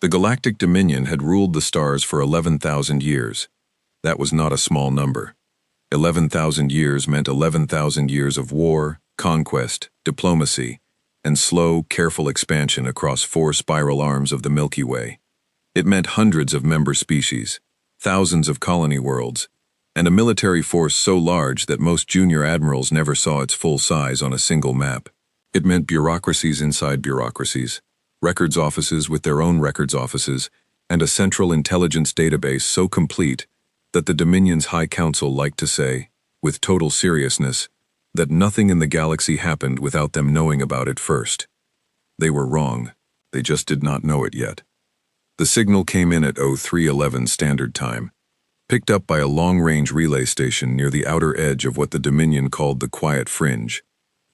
The Galactic Dominion had ruled the stars for 11,000 years. That was not a small number. 11,000 years meant 11,000 years of war, conquest, diplomacy, and slow, careful expansion across 4 spiral arms of the Milky Way. It meant hundreds of member species, thousands of colony worlds, and a military force so large that most junior admirals never saw its full size on a single map. It meant bureaucracies inside bureaucracies, records offices with their own records offices, and a central intelligence database so complete that the Dominion's High Council liked to say, with total seriousness, that nothing in the galaxy happened without them knowing about it first. They were wrong. They just did not know it yet. The signal came in at 0311 Standard Time, picked up by a long-range relay station near the outer edge of what the Dominion called the Quiet Fringe,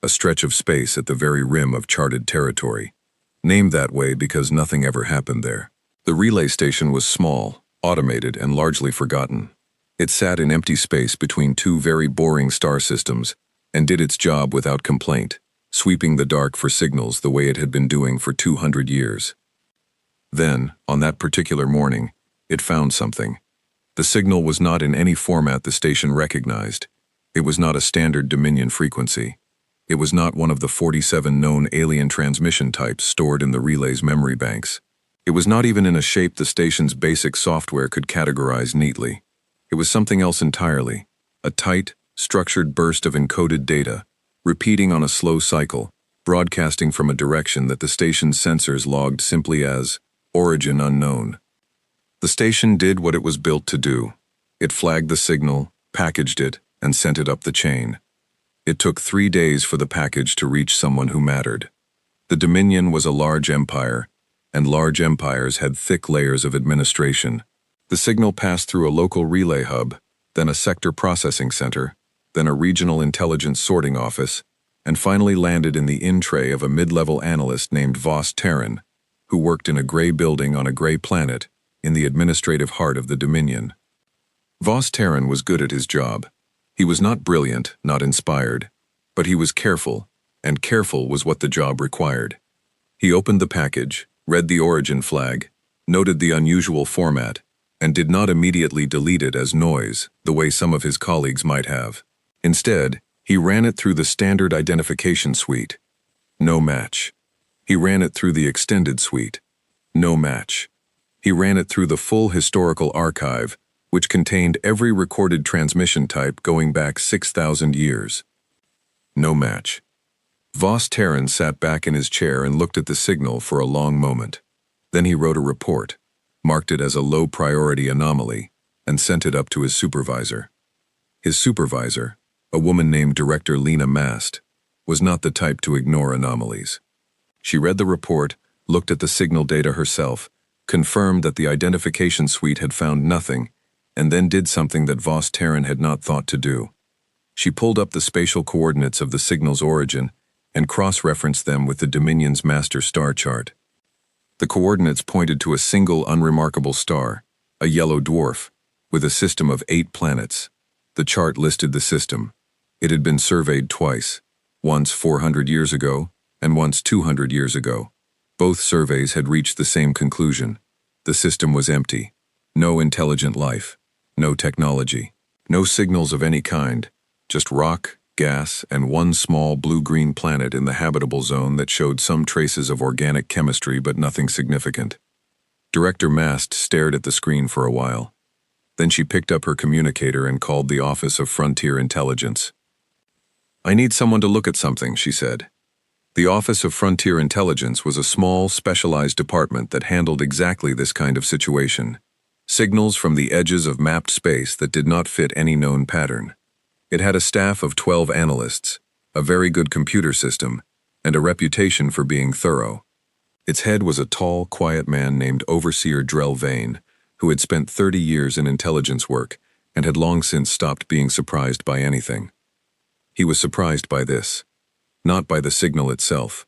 a stretch of space at the very rim of charted territory, named that way because nothing ever happened there. The relay station was small, automated, and largely forgotten. It sat in empty space between 2 very boring star systems and did its job without complaint, sweeping the dark for signals the way it had been doing for 200 years. Then, on that particular morning, it found something. The signal was not in any format the station recognized. It was not a standard Dominion frequency. It was not one of the 47 known alien transmission types stored in the relay's memory banks. It was not even in a shape the station's basic software could categorize neatly. It was something else entirely, a tight, structured burst of encoded data, repeating on a slow cycle, broadcasting from a direction that the station's sensors logged simply as origin unknown. The station did what it was built to do. It flagged the signal, packaged it, and sent it up the chain. It took 3 days for the package to reach someone who mattered. The Dominion was a large empire, and large empires had thick layers of administration. The signal passed through a local relay hub, then a sector processing center, then a regional intelligence sorting office, and finally landed in the in-tray of a mid-level analyst named Vos Terran, who worked in a gray building on a gray planet in the administrative heart of the Dominion. Vos Terran was good at his job. He was not brilliant, not inspired, but he was careful, and careful was what the job required. He opened the package, read the origin flag, noted the unusual format, and did not immediately delete it as noise, the way some of his colleagues might have. Instead, he ran it through the standard identification suite. No match. He ran it through the extended suite. No match. He ran it through the full historical archive, which contained every recorded transmission type going back 6,000 years. No match. Vos Terran sat back in his chair and looked at the signal for a long moment. Then he wrote a report, marked it as a low-priority anomaly, and sent it up to his supervisor. His supervisor, a woman named Director Lena Mast, was not the type to ignore anomalies. She read the report, looked at the signal data herself, confirmed that the identification suite had found nothing, and then did something that Vos Terran had not thought to do. She pulled up the spatial coordinates of the signal's origin and cross-referenced them with the Dominion's master star chart. The coordinates pointed to a single unremarkable star, a yellow dwarf, with a system of 8 planets. The chart listed the system. It had been surveyed twice, once 400 years ago and once 200 years ago. Both surveys had reached the same conclusion. The system was empty. No intelligent life. No technology. No signals of any kind. Just rock, gas, and one small blue-green planet in the habitable zone that showed some traces of organic chemistry but nothing significant. Director Mast stared at the screen for a while. Then she picked up her communicator and called the Office of Frontier Intelligence. "I need someone to look at something," she said. The Office of Frontier Intelligence was a small, specialized department that handled exactly this kind of situation. Signals from the edges of mapped space that did not fit any known pattern. It had a staff of 12 analysts, a very good computer system, and a reputation for being thorough. Its head was a tall, quiet man named Overseer Drell Vane, who had spent 30 years in intelligence work and had long since stopped being surprised by anything. He was surprised by this, not by the signal itself.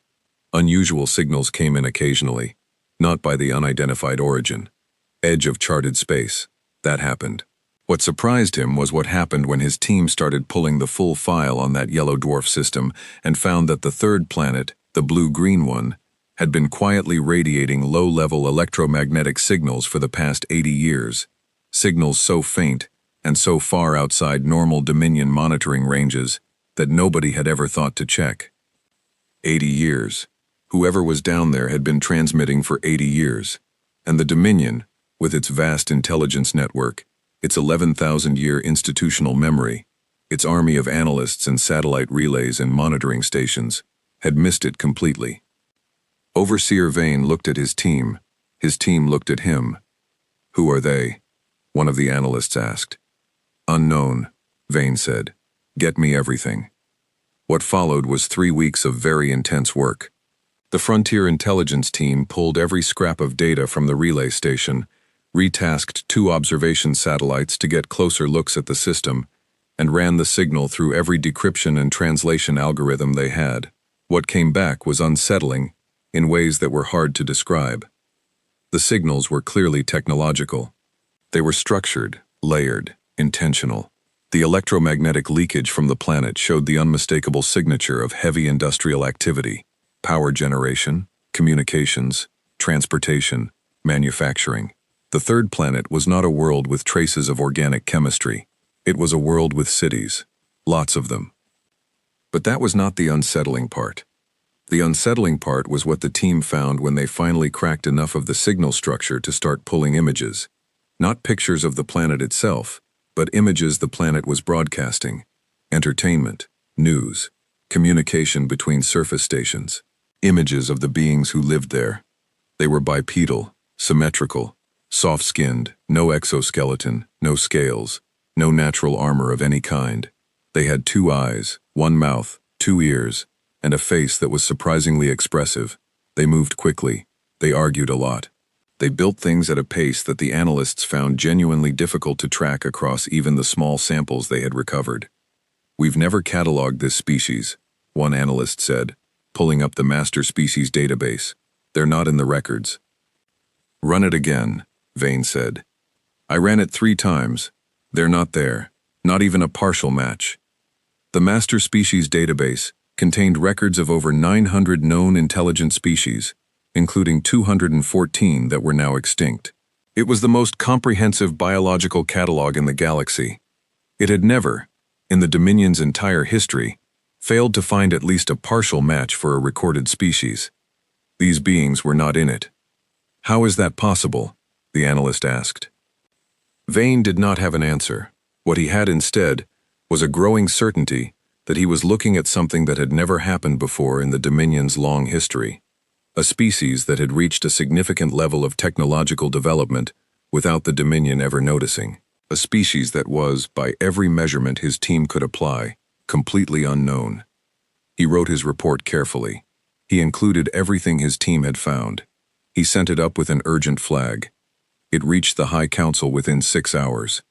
Unusual signals came in occasionally, not by the unidentified origin. Edge of charted space. That happened. What surprised him was what happened when his team started pulling the full file on that yellow dwarf system and found that the third planet, the blue-green one, had been quietly radiating low-level electromagnetic signals for the past 80 years, signals so faint and so far outside normal Dominion monitoring ranges that nobody had ever thought to check. 80 years. Whoever was down there had been transmitting for 80 years, and the Dominion, with its vast intelligence network, its 11,000-year institutional memory, its army of analysts and satellite relays and monitoring stations, had missed it completely. Overseer Vane looked at his team looked at him. "Who are they?" one of the analysts asked. "Unknown," Vane said. "Get me everything." What followed was 3 weeks of very intense work. The Frontier Intelligence Team pulled every scrap of data from the relay station, retasked 2 observation satellites to get closer looks at the system, and ran the signal through every decryption and translation algorithm they had. What came back was unsettling, in ways that were hard to describe. The signals were clearly technological. They were structured, layered, intentional. The electromagnetic leakage from the planet showed the unmistakable signature of heavy industrial activity: power generation, communications, transportation, manufacturing. The third planet was not a world with traces of organic chemistry. It was a world with cities, lots of them. But that was not the unsettling part. The unsettling part was what the team found when they finally cracked enough of the signal structure to start pulling images. Not pictures of the planet itself, but images the planet was broadcasting. Entertainment, news, communication between surface stations. Images of the beings who lived there. They were bipedal, symmetrical, soft-skinned, no exoskeleton, no scales, no natural armor of any kind. They had 2 eyes, 1 mouth, 2 ears, and a face that was surprisingly expressive. They moved quickly. They argued a lot. They built things at a pace that the analysts found genuinely difficult to track across even the small samples they had recovered. "We've never cataloged this species," one analyst said, pulling up the master species database. "They're not in the records." "Run it again," Vane said. "I ran it 3 times. They're not there. Not even a partial match." The master species database contained records of over 900 known intelligent species, including 214 that were now extinct. It was the most comprehensive biological catalog in the galaxy. It had never, in the Dominion's entire history, failed to find at least a partial match for a recorded species. These beings were not in it. "How is that possible?" the analyst asked. Vane did not have an answer. What he had instead was a growing certainty that he was looking at something that had never happened before in the Dominion's long history. A species that had reached a significant level of technological development without the Dominion ever noticing. A species that was, by every measurement his team could apply, completely unknown. He wrote his report carefully. He included everything his team had found. He sent it up with an urgent flag. It reached the High Council within 6 hours.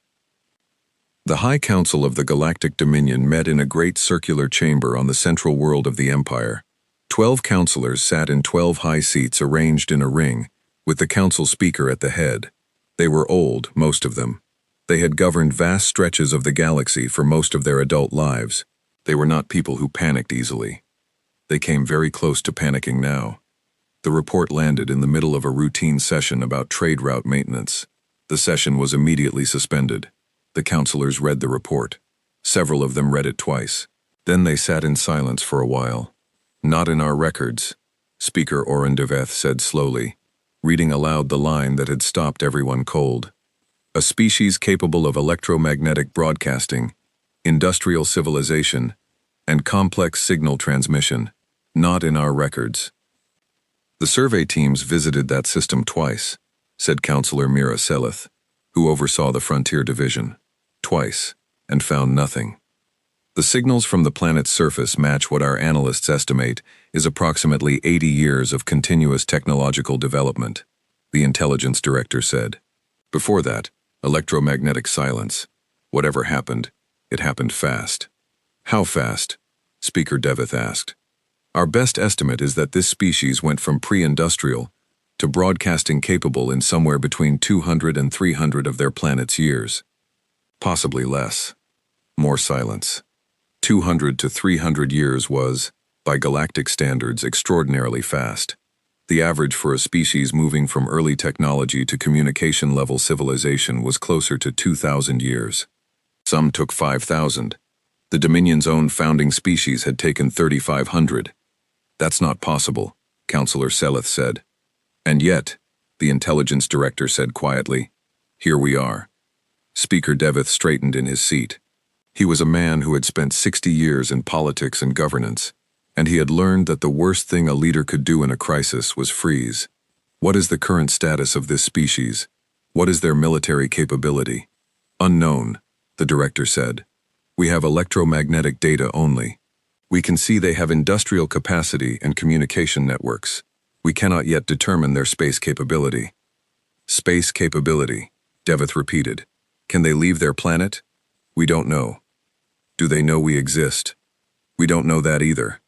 The High Council of the Galactic Dominion met in a great circular chamber on the central world of the Empire. 12 counselors sat in 12 high seats arranged in a ring, with the council speaker at the head. They were old, most of them. They had governed vast stretches of the galaxy for most of their adult lives. They were not people who panicked easily. They came very close to panicking now. The report landed in the middle of a routine session about trade route maintenance. The session was immediately suspended. The counselors read the report. Several of them read it twice. Then they sat in silence for a while. "Not in our records," Speaker Orendeveth said slowly, reading aloud the line that had stopped everyone cold. "A species capable of electromagnetic broadcasting, industrial civilization, and complex signal transmission. Not in our records." "The survey teams visited that system twice," said Counselor Mira Seleth, who oversaw the Frontier Division. "Twice, and found nothing. The signals from the planet's surface match what our analysts estimate is approximately 80 years of continuous technological development," the intelligence director said. "Before that, electromagnetic silence. Whatever happened, it happened fast." "How fast?" Speaker Deveth asked. "Our best estimate is that this species went from pre-industrial to broadcasting capable in somewhere between 200 and 300 of their planet's years. Possibly less." More silence. 200 to 300 years was, by galactic standards, extraordinarily fast. The average for a species moving from early technology to communication-level civilization was closer to 2,000 years. Some took 5,000. The Dominion's own founding species had taken 3,500. That's not possible, Counselor Seleth said. And yet, the intelligence director said quietly, here we are. Speaker Devith straightened in his seat. He was a man who had spent 60 years in politics and governance, and he had learned that the worst thing a leader could do in a crisis was freeze. What is the current status of this species? What is their military capability? Unknown, the director said. We have electromagnetic data only. We can see they have industrial capacity and communication networks. We cannot yet determine their space capability. Space capability, Devith repeated. Can they leave their planet? We don't know. Do they know we exist? We don't know that either.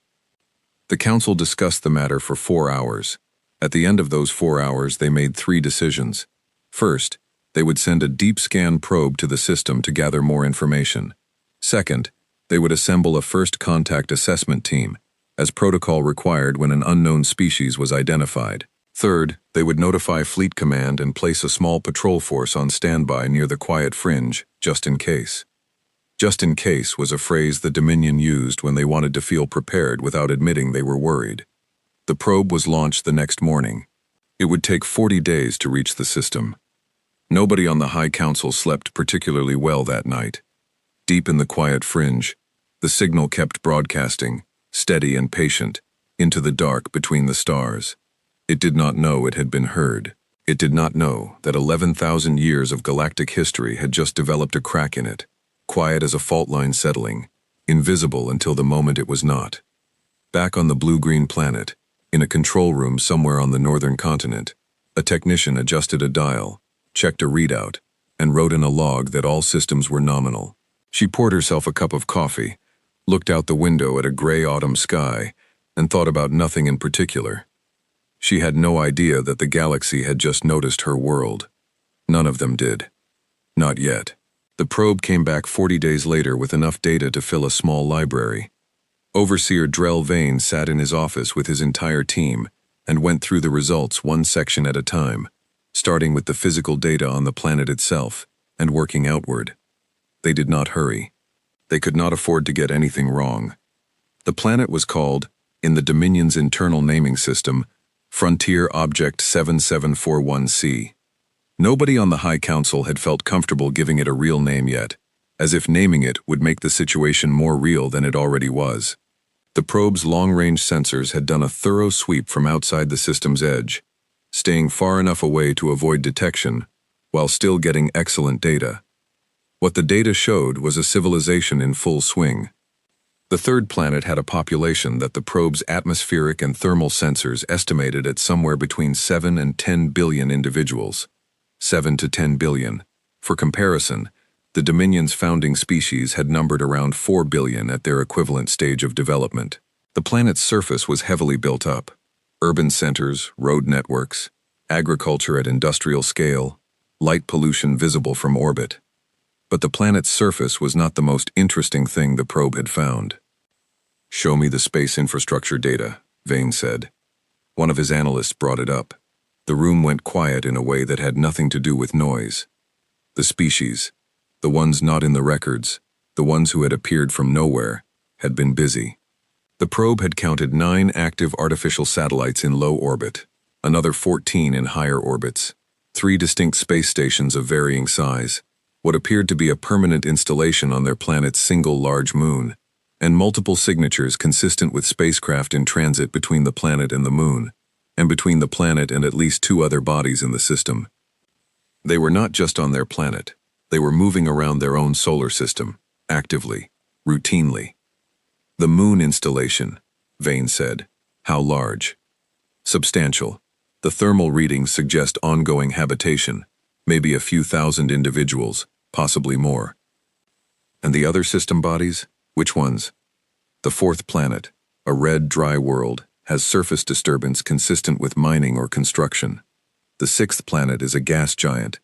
The council discussed the matter for 4 hours. At the end of those 4 hours, they made 3 decisions. First, they would send a deep scan probe to the system to gather more information. Second, they would assemble a first contact assessment team, as protocol required when an unknown species was identified. Third, they would notify Fleet Command and place a small patrol force on standby near the quiet fringe, just in case. Just in case was a phrase the Dominion used when they wanted to feel prepared without admitting they were worried. The probe was launched the next morning. It would take 40 days to reach the system. Nobody on the High Council slept particularly well that night. Deep in the quiet fringe, the signal kept broadcasting, steady and patient, into the dark between the stars. It did not know it had been heard. It did not know that 11,000 years of galactic history had just developed a crack in it, quiet as a fault line settling, invisible until the moment it was not. Back on the blue-green planet, in a control room somewhere on the northern continent, a technician adjusted a dial, checked a readout, and wrote in a log that all systems were nominal. She poured herself a cup of coffee, looked out the window at a gray autumn sky, and thought about nothing in particular. She had no idea that the galaxy had just noticed her world. None of them did. Not yet. The probe came back 40 days later with enough data to fill a small library. Overseer Drell Vane sat in his office with his entire team and went through the results one section at a time, starting with the physical data on the planet itself and working outward. They did not hurry. They could not afford to get anything wrong. The planet was called, in the Dominion's internal naming system, Frontier Object 7741C. Nobody on the High Council had felt comfortable giving it a real name yet, as if naming it would make the situation more real than it already was. The probe's long-range sensors had done a thorough sweep from outside the system's edge, staying far enough away to avoid detection, while still getting excellent data. What the data showed was a civilization in full swing. The third planet had a population that the probe's atmospheric and thermal sensors estimated at somewhere between 7 and 10 billion individuals. 7 to 10 billion. For comparison, the Dominion's founding species had numbered around 4 billion at their equivalent stage of development. The planet's surface was heavily built up. Urban centers, road networks, agriculture at industrial scale, light pollution visible from orbit. But the planet's surface was not the most interesting thing the probe had found. Show me the space infrastructure data, Vane said. One of his analysts brought it up. The room went quiet in a way that had nothing to do with noise. The species, the ones not in the records, the ones who had appeared from nowhere, had been busy. The probe had counted 9 active artificial satellites in low orbit, another 14 in higher orbits, 3 distinct space stations of varying size, what appeared to be a permanent installation on their planet's single large moon, and multiple signatures consistent with spacecraft in transit between the planet and the moon, and between the planet and at least 2 other bodies in the system. They were not just on their planet, they were moving around their own solar system, actively, routinely. The moon installation, Vane said. How large? Substantial. The thermal readings suggest ongoing habitation, maybe a few thousand individuals, possibly more. And the other system bodies? Which ones? The 4th planet, a red, dry world, has surface disturbance consistent with mining or construction. The 6th planet is a gas giant,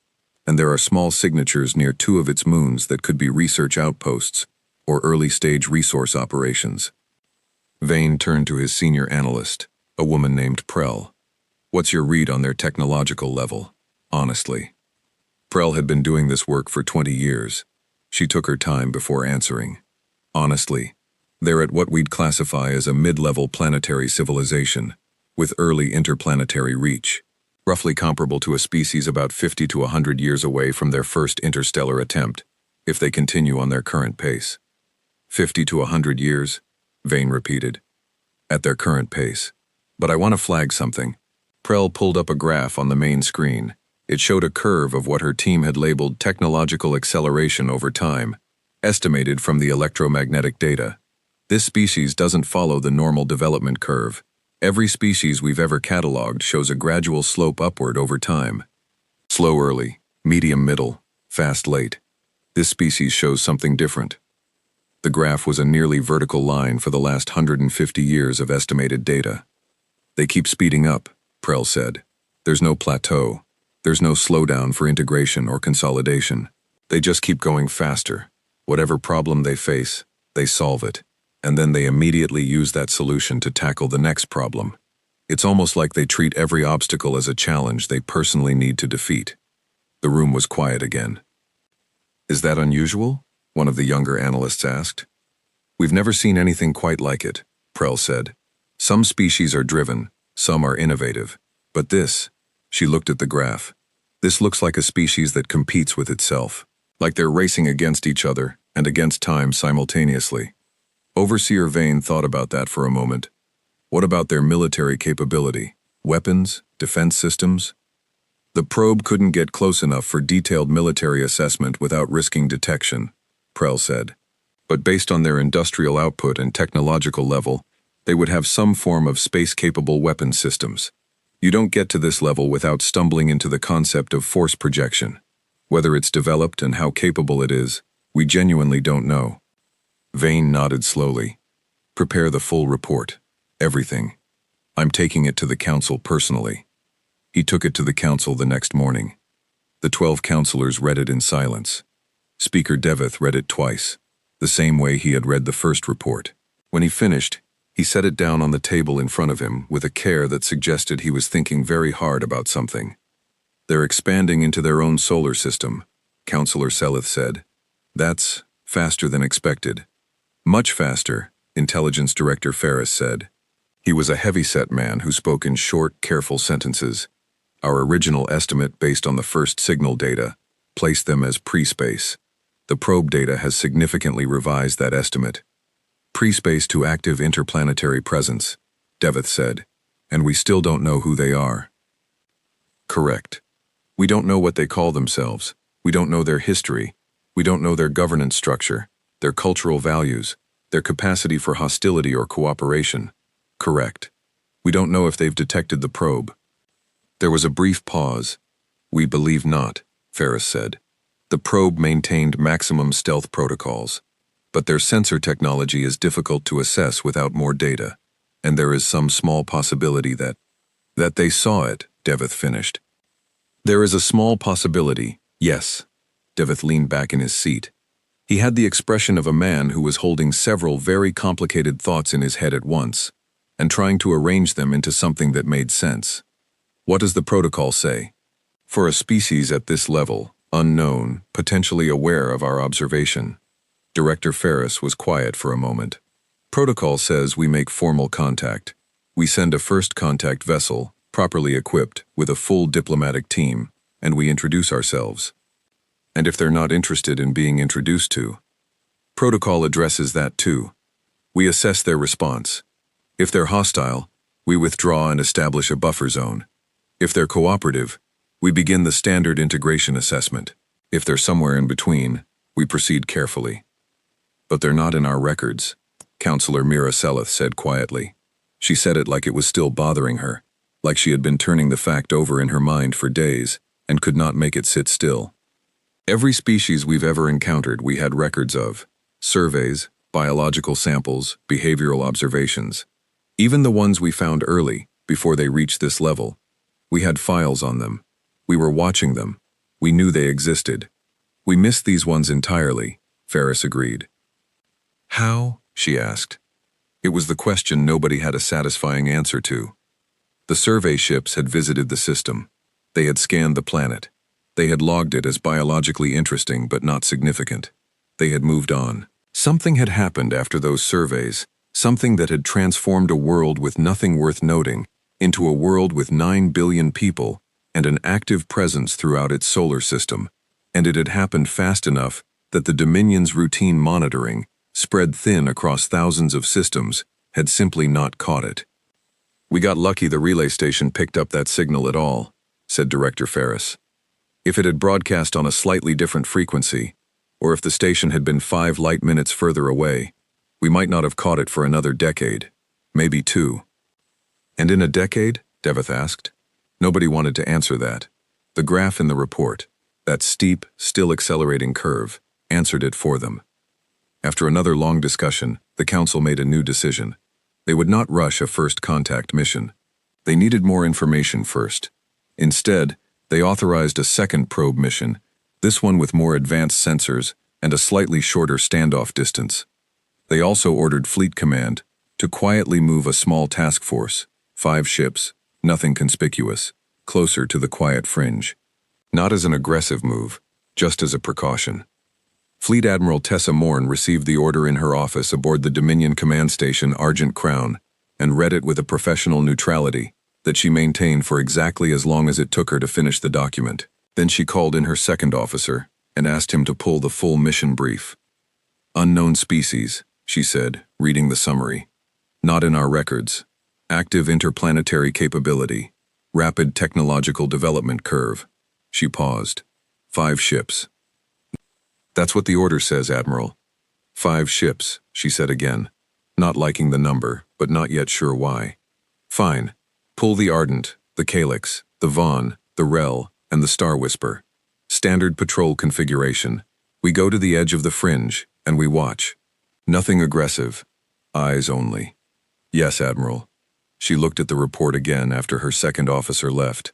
and there are small signatures near 2 of its moons that could be research outposts or early-stage resource operations. Vane turned to his senior analyst, a woman named Prell. What's your read on their technological level, honestly? Prell had been doing this work for 20 years. She took her time before answering. Honestly, they're at what we'd classify as a mid-level planetary civilization, with early interplanetary reach, roughly comparable to a species about 50 to 100 years away from their first interstellar attempt, if they continue on their current pace. 50 to 100 years, Vane repeated. At their current pace. But I want to flag something. Prell pulled up a graph on the main screen. It showed a curve of what her team had labeled technological acceleration over time, estimated from the electromagnetic data. This species doesn't follow the normal development curve. Every species we've ever cataloged shows a gradual slope upward over time. Slow early, medium middle, fast late. This species shows something different. The graph was a nearly vertical line for the last 150 years of estimated data. They keep speeding up, Prell said. There's no plateau. There's no slowdown for integration or consolidation. They just keep going faster. Whatever problem they face, they solve it. And then they immediately use that solution to tackle the next problem. It's almost like they treat every obstacle as a challenge they personally need to defeat. The room was quiet again. Is that unusual? One of the younger analysts asked. We've never seen anything quite like it, Prell said. Some species are driven, some are innovative. But this, she looked at the graph, this looks like a species that competes with itself, like they're racing against each other and against time simultaneously. Overseer Vane thought about that for a moment. What about their military capability? Weapons? Defense systems? The probe couldn't get close enough for detailed military assessment without risking detection, Prell said. But based on their industrial output and technological level, they would have some form of space-capable weapon systems. You don't get to this level without stumbling into the concept of force projection. Whether it's developed and how capable it is, we genuinely don't know. Vane nodded slowly. Prepare the full report. Everything. I'm taking it to the council personally. He took it to the council the next morning. The 12 councillors read it in silence. Speaker Devith read it twice, the same way he had read the first report. When he finished, he set it down on the table in front of him with a care that suggested he was thinking very hard about something. They're expanding into their own solar system, Councillor Selith said. That's faster than expected. Much faster, Intelligence Director Ferris said. He was a heavy-set man who spoke in short, careful sentences. Our original estimate based on the first signal data placed them as pre-space. The probe data has significantly revised that estimate. Pre-space to active interplanetary presence, Devith said, and we still don't know who they are. Correct. We don't know what they call themselves. We don't know their history. We don't know their governance structure, their cultural values, their capacity for hostility or cooperation. Correct. We don't know if they've detected the probe. There was a brief pause. We believe not, Ferris said. The probe maintained maximum stealth protocols, but their sensor technology is difficult to assess without more data, and there is some small possibility that they saw it, Devith finished. There is a small possibility, yes. Devith leaned back in his seat. He had the expression of a man who was holding several very complicated thoughts in his head at once, and trying to arrange them into something that made sense. What does the protocol say? For a species at this level, unknown, potentially aware of our observation. Director Ferris was quiet for a moment. Protocol says we make formal contact. We send a first contact vessel, properly equipped, with a full diplomatic team, and we introduce ourselves. And if they're not interested in being introduced to, protocol addresses that too. We assess their response. If they're hostile, we withdraw and establish a buffer zone. If they're cooperative, we begin the standard integration assessment. If they're somewhere in between, we proceed carefully. But they're not in our records, Councillor Mira Selith said quietly. She said it like it was still bothering her, like she had been turning the fact over in her mind for days and could not make it sit still. Every species we've ever encountered we had records of. Surveys, biological samples, behavioral observations. Even the ones we found early, before they reached this level. We had files on them. We were watching them. We knew they existed. We missed these ones entirely, Ferris agreed. How? She asked. It was the question nobody had a satisfying answer to. The survey ships had visited the system. They had scanned the planet. They had logged it as biologically interesting but not significant. They had moved on. Something had happened after those surveys, something that had transformed a world with nothing worth noting into a world with 9 billion people and an active presence throughout its solar system, and it had happened fast enough that the Dominion's routine monitoring, spread thin across thousands of systems, had simply not caught it. "We got lucky the relay station picked up that signal at all," said Director Ferris. "If it had broadcast on a slightly different frequency, or if the station had been 5 light minutes further away, we might not have caught it for another decade, maybe 2. "And in a decade?" Deveth asked. Nobody wanted to answer that. The graph in the report, that steep, still accelerating curve, answered it for them. After another long discussion, the Council made a new decision. They would not rush a first contact mission. They needed more information first. Instead, they authorized a second probe mission, this one with more advanced sensors and a slightly shorter standoff distance. They also ordered Fleet Command to quietly move a small task force, 5 ships, nothing conspicuous, closer to the quiet fringe. Not as an aggressive move, just as a precaution. Fleet Admiral Tessa Morn received the order in her office aboard the Dominion Command Station Argent Crown and read it with a professional neutrality that she maintained for exactly as long as it took her to finish the document. Then she called in her second officer and asked him to pull the full mission brief. "Unknown species," she said, reading the summary. "Not in our records. Active interplanetary capability. Rapid technological development curve." She paused. 5 ships. "That's what the order says, Admiral." 5 ships, she said again, not liking the number, but not yet sure why. "Fine. Pull the Ardent, the Calyx, the Vaughn, the Rel, and the Star Whisper. Standard patrol configuration. We go to the edge of the fringe, and we watch. Nothing aggressive. Eyes only." "Yes, Admiral." She looked at the report again after her second officer left.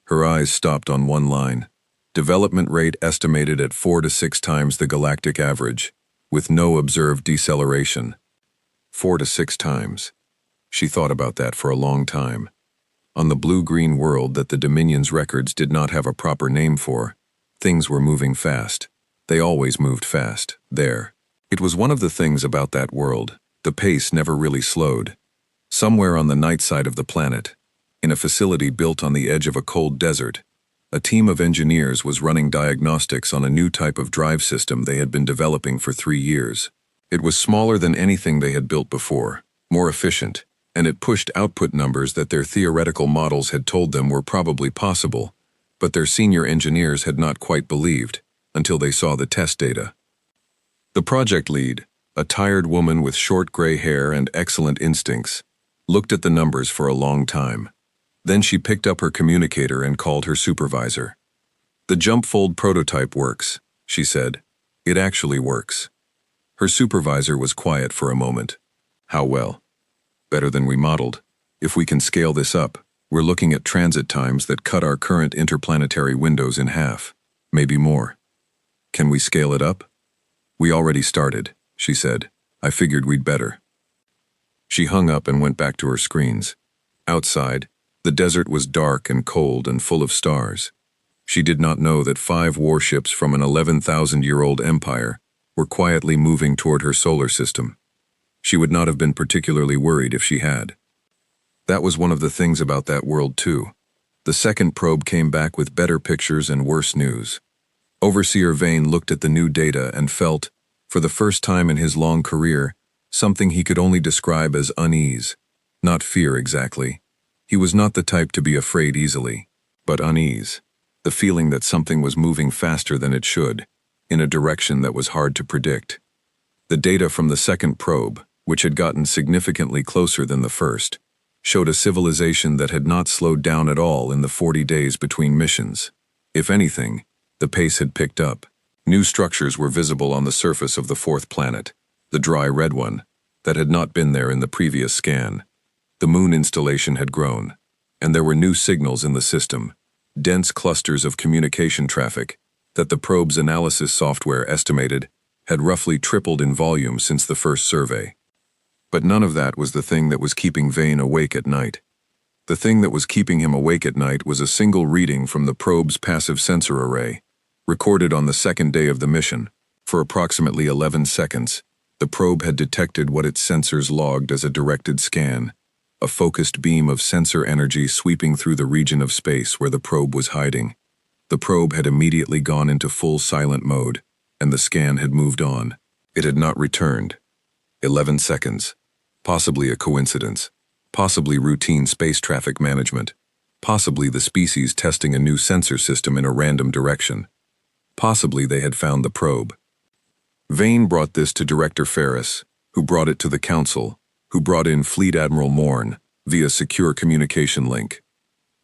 Her eyes stopped on one line. Development rate estimated at 4 to 6 times the galactic average, with no observed deceleration. 4 to 6 times. She thought about that for a long time. On the blue-green world that the Dominion's records did not have a proper name for, things were moving fast. They always moved fast, there. It was one of the things about that world. The pace never really slowed. Somewhere on the night side of the planet, in a facility built on the edge of a cold desert, a team of engineers was running diagnostics on a new type of drive system they had been developing for 3 years. It was smaller than anything they had built before, more efficient, and it pushed output numbers that their theoretical models had told them were probably possible, but their senior engineers had not quite believed, until they saw the test data. The project lead, a tired woman with short gray hair and excellent instincts, looked at the numbers for a long time. Then she picked up her communicator and called her supervisor. "The jump fold prototype works," she said. "It actually works." Her supervisor was quiet for a moment. "How well?" "Better than we modeled. If we can scale this up, we're looking at transit times that cut our current interplanetary windows in half, maybe more." "Can we scale it up?" "We already started," she said. "I figured we'd better." She hung up and went back to her screens. Outside, the desert was dark and cold and full of stars. She did not know that 5 warships from an 11,000-year-old empire were quietly moving toward her solar system. She would not have been particularly worried if she had. That was one of the things about that world, too. The second probe came back with better pictures and worse news. Overseer Vane looked at the new data and felt, for the first time in his long career, something he could only describe as unease. Not fear exactly. He was not the type to be afraid easily, but unease. The feeling that something was moving faster than it should, in a direction that was hard to predict. The data from the second probe, which had gotten significantly closer than the first, showed a civilization that had not slowed down at all in the 40 days between missions. If anything, the pace had picked up. New structures were visible on the surface of the 4th planet, the dry red one, that had not been there in the previous scan. The moon installation had grown, and there were new signals in the system, dense clusters of communication traffic that the probe's analysis software estimated had roughly tripled in volume since the first survey. But none of that was the thing that was keeping Vane awake at night. The thing that was keeping him awake at night was a single reading from the probe's passive sensor array, recorded on the second day of the mission. For approximately 11 seconds, the probe had detected what its sensors logged as a directed scan, a focused beam of sensor energy sweeping through the region of space where the probe was hiding. The probe had immediately gone into full silent mode, and the scan had moved on. It had not returned. 11 seconds. Possibly a coincidence. Possibly routine space traffic management. Possibly the species testing a new sensor system in a random direction. Possibly they had found the probe. Vane brought this to Director Ferris, who brought it to the Council, who brought in Fleet Admiral Morn via secure communication link.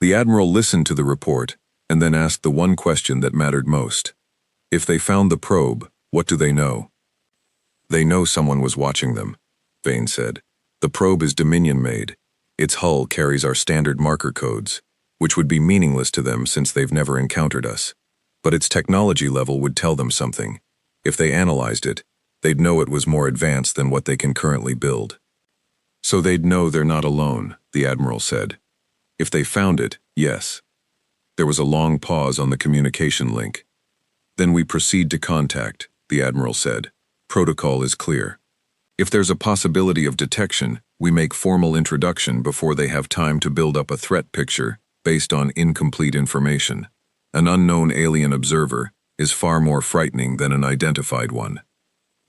The Admiral listened to the report and then asked the one question that mattered most. If they found the probe, what do they know? They know someone was watching them, Vane said. The probe is Dominion-made. Its hull carries our standard marker codes, which would be meaningless to them since they've never encountered us. But its technology level would tell them something. If they analyzed it, they'd know it was more advanced than what they can currently build. So they'd know they're not alone, the Admiral said. If they found it, yes. There was a long pause on the communication link. Then we proceed to contact, the Admiral said. Protocol is clear. If there's a possibility of detection, we make formal introduction before they have time to build up a threat picture based on incomplete information. An unknown alien observer is far more frightening than an identified one.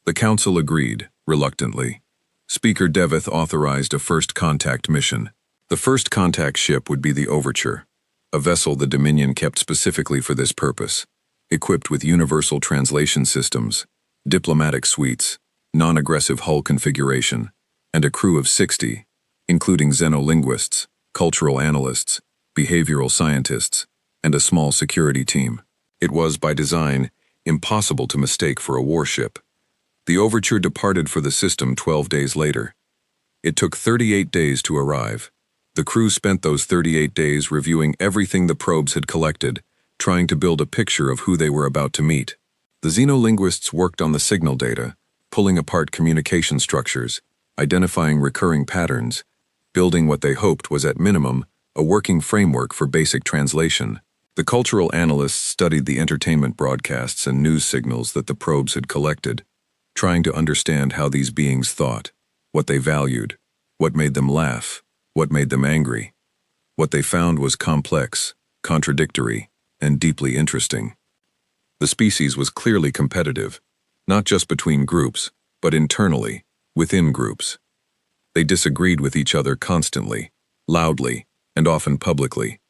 The Council agreed, reluctantly. Speaker Devith authorized a first contact mission. The first contact ship would be the Overture, a vessel the Dominion kept specifically for this purpose, equipped with universal translation systems, diplomatic suites, non-aggressive hull configuration, and a crew of 60, including xenolinguists, cultural analysts, behavioral scientists, and a small security team. It was, by design, impossible to mistake for a warship. The Overture departed for the system 12 days later. It took 38 days to arrive. The crew spent those 38 days reviewing everything the probes had collected, trying to build a picture of who they were about to meet. The xenolinguists worked on the signal data, pulling apart communication structures, identifying recurring patterns, building what they hoped was at minimum a working framework for basic translation. The cultural analysts studied the entertainment broadcasts and news signals that the probes had collected, trying to understand how these beings thought, what they valued, what made them laugh, what made them angry. What they found was complex, contradictory, and deeply interesting. The species was clearly competitive, not just between groups, but internally, within groups. They disagreed with each other constantly, loudly, and often publicly.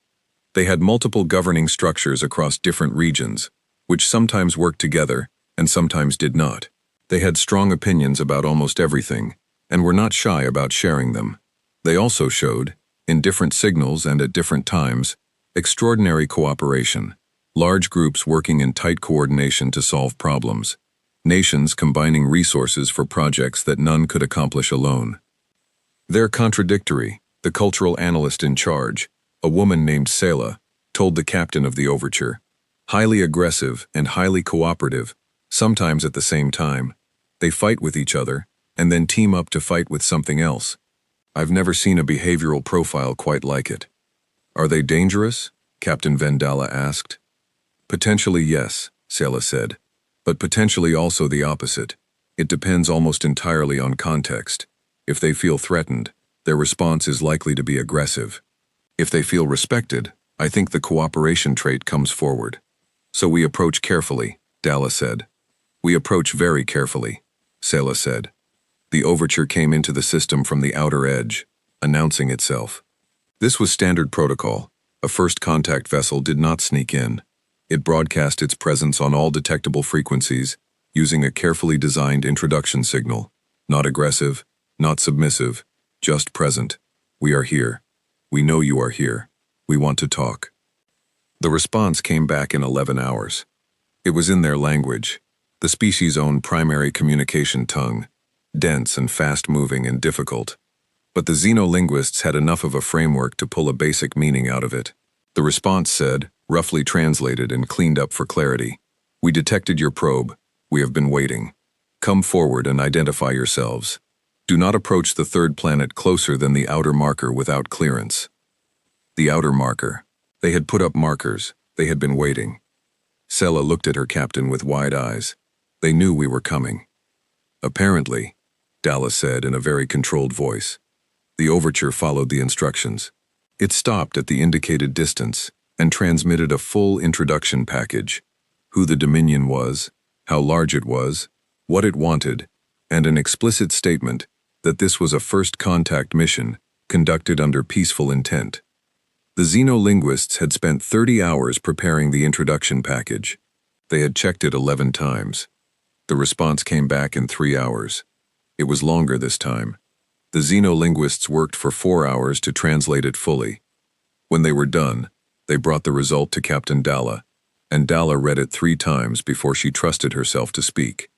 They had multiple governing structures across different regions, which sometimes worked together and sometimes did not. They had strong opinions about almost everything, and were not shy about sharing them. They also showed, in different signals and at different times, extraordinary cooperation, large groups working in tight coordination to solve problems, nations combining resources for projects that none could accomplish alone. They're contradictory, the cultural analyst in charge, a woman named Selah, told the captain of the Overture. Highly aggressive and highly cooperative, sometimes at the same time. They fight with each other, and then team up to fight with something else. I've never seen a behavioral profile quite like it. Are they dangerous? Captain Vendala asked. Potentially yes, Selah said, but potentially also the opposite. It depends almost entirely on context. If they feel threatened, their response is likely to be aggressive. If they feel respected, I think the cooperation trait comes forward. So we approach carefully, Dalla said. We approach very carefully, Selah said. The Overture came into the system from the outer edge, announcing itself. This was standard protocol. A first contact vessel did not sneak in. It broadcast its presence on all detectable frequencies, using a carefully designed introduction signal. Not aggressive, not submissive, just present. We are here. We know you are here. We want to talk. The response came back in 11 hours. It was in their language, the species' own primary communication tongue, dense and fast-moving and difficult. But the xenolinguists had enough of a framework to pull a basic meaning out of it. The response said, roughly translated and cleaned up for clarity, "We detected your probe. We have been waiting. Come forward and identify yourselves. Do not approach the third planet closer than the outer marker without clearance." The outer marker. They had put up markers. They had been waiting. Sela looked at her captain with wide eyes. They knew we were coming. Apparently, Dallas said in a very controlled voice. The overture followed the instructions. It stopped at the indicated distance and transmitted a full introduction package. Who the Dominion was, how large it was, what it wanted, and an explicit statement that this was a first contact mission conducted under peaceful intent. The xenolinguists had spent 30 hours preparing the introduction package. They had checked it 11 times. The response came back in 3 hours. It was longer this time. The xenolinguists worked for 4 hours to translate it fully. When they were done, they brought the result to Captain Dalla, and Dalla read it 3 times before she trusted herself to speak.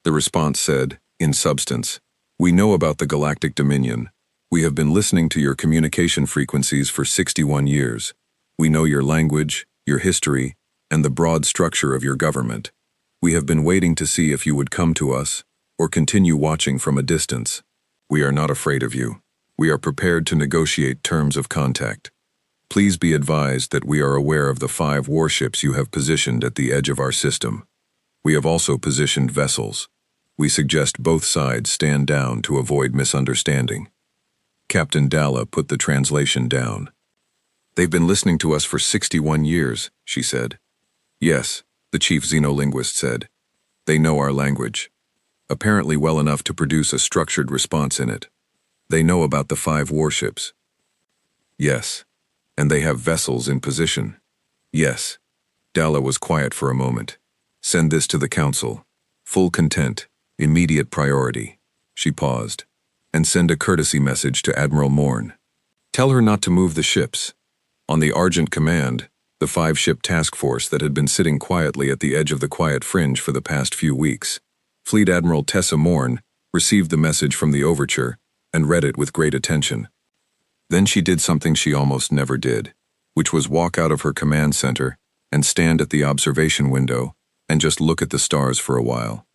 The response said, in substance, "We know about the Galactic Dominion. We have been listening to your communication frequencies for 61 years. We know your language, your history, and the broad structure of your government. We have been waiting to see if you would come to us, or continue watching from a distance. We are not afraid of you. We are prepared to negotiate terms of contact. Please be advised that we are aware of the 5 warships you have positioned at the edge of our system. We have also positioned vessels. We suggest both sides stand down to avoid misunderstanding." Captain Dalla put the translation down. "They've been listening to us for 61 years, she said. "Yes," the chief xenolinguist said. "They know our language. Apparently well enough to produce a structured response in it. They know about the 5 warships." "Yes. And they have vessels in position." "Yes." Dalla was quiet for a moment. "Send this to the council. Full content, immediate priority." She paused. "And send a courtesy message to Admiral Morn. Tell her not to move the ships. On the Argent Command, the 5-ship task force that had been sitting quietly at the edge of the quiet fringe for the past few weeks, Fleet Admiral Tessa Morn received the message from the overture and read it with great attention. Then she did something she almost never did, which was walk out of her command center and stand at the observation window and just look at the stars for a while.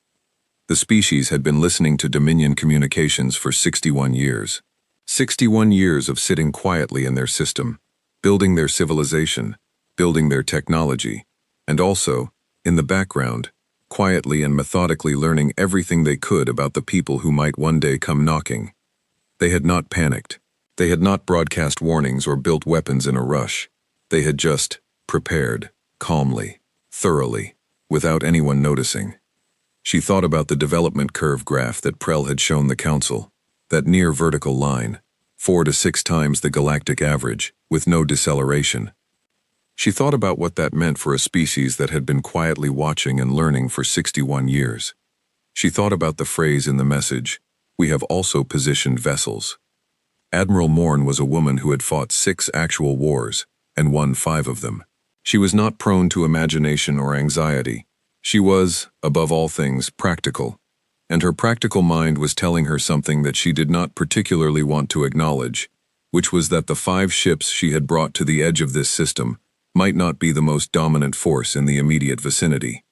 The species had been listening to Dominion communications for 61 years. 61 years of sitting quietly in their system, building their civilization, building their technology, and also, in the background, quietly and methodically learning everything they could about the people who might one day come knocking. They had not panicked. They had not broadcast warnings or built weapons in a rush. They had just prepared, calmly, thoroughly, without anyone noticing. She thought about the development curve graph that Prell had shown the council, that near vertical line, 4 to 6 times the galactic average, with no deceleration. She thought about what that meant for a species that had been quietly watching and learning for 61 years. She thought about the phrase in the message, "We have also positioned vessels." Admiral Morn was a woman who had fought 6 actual wars and won 5 of them. She was not prone to imagination or anxiety. She was, above all things, practical, and her practical mind was telling her something that she did not particularly want to acknowledge, which was that the 5 ships she had brought to the edge of this system might not be the most dominant force in the immediate vicinity.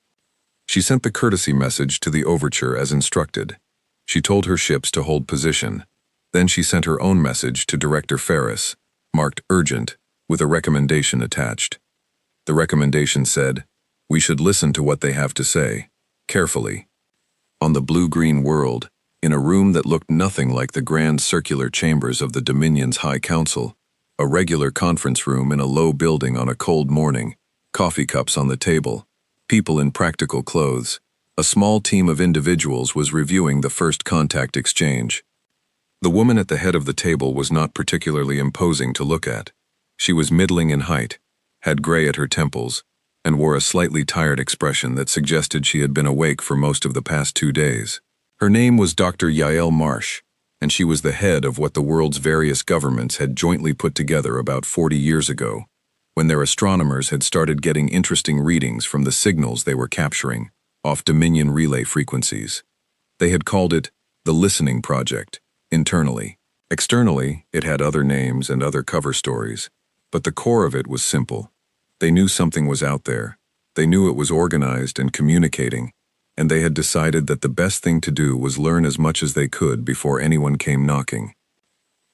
She sent the courtesy message to the overture as instructed. She told her ships to hold position. Then she sent her own message to Director Ferris, marked urgent, with a recommendation attached. The recommendation said, "We should listen to what they have to say, carefully." On the blue-green world, in a room that looked nothing like the grand circular chambers of the Dominion's High Council, a regular conference room in a low building on a cold morning, coffee cups on the table, people in practical clothes, a small team of individuals was reviewing the first contact exchange. The woman at the head of the table was not particularly imposing to look at. She was middling in height, had gray at her temples, and wore a slightly tired expression that suggested she had been awake for most of the past 2 days. Her name was Dr. Yael Marsh, and she was the head of what the world's various governments had jointly put together about 40 years ago, when their astronomers had started getting interesting readings from the signals they were capturing off Dominion relay frequencies. They had called it the Listening Project, internally. Externally, it had other names and other cover stories, but the core of it was simple. They knew something was out there. They knew it was organized and communicating, and they had decided that the best thing to do was learn as much as they could before anyone came knocking.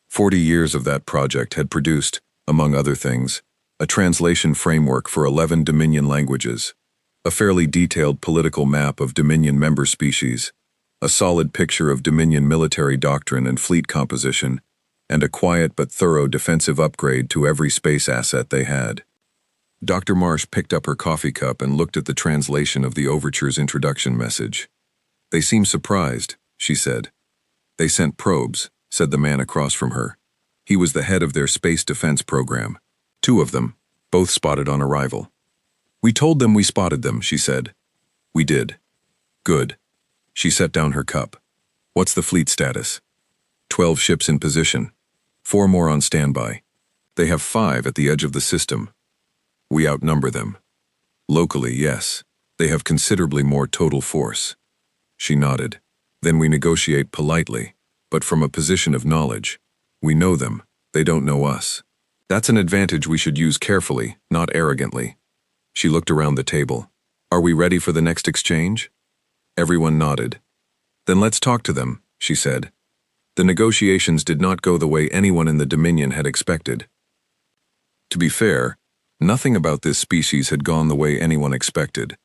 40 years of that project had produced among other things, a translation framework for 11 Dominion languages, a fairly detailed political map of Dominion member species, a solid picture of Dominion military doctrine and fleet composition, and a quiet but thorough defensive upgrade to every space asset they had. Dr. Marsh picked up her coffee cup and looked at the translation of the Overture's introduction message. "They seem surprised," she said. "They sent probes," said the man across from her. He was the head of their space defense program. 2 of them, both spotted on arrival. "We told them we spotted them," she said. "We did." "Good." She set down her cup. "What's the fleet status?" 12 ships in position. 4 more on standby. They have 5 at the edge of the system. We outnumber them. Locally, yes. They have considerably more total force. She nodded. Then we negotiate politely, but from a position of knowledge. We know them. They don't know us. That's an advantage we should use carefully, not arrogantly. She looked around the table. "Are we ready for the next exchange?" Everyone nodded. "Then let's talk to them," she said. The negotiations did not go the way anyone in the Dominion had expected. To be fair, nothing about this species had gone the way anyone expected,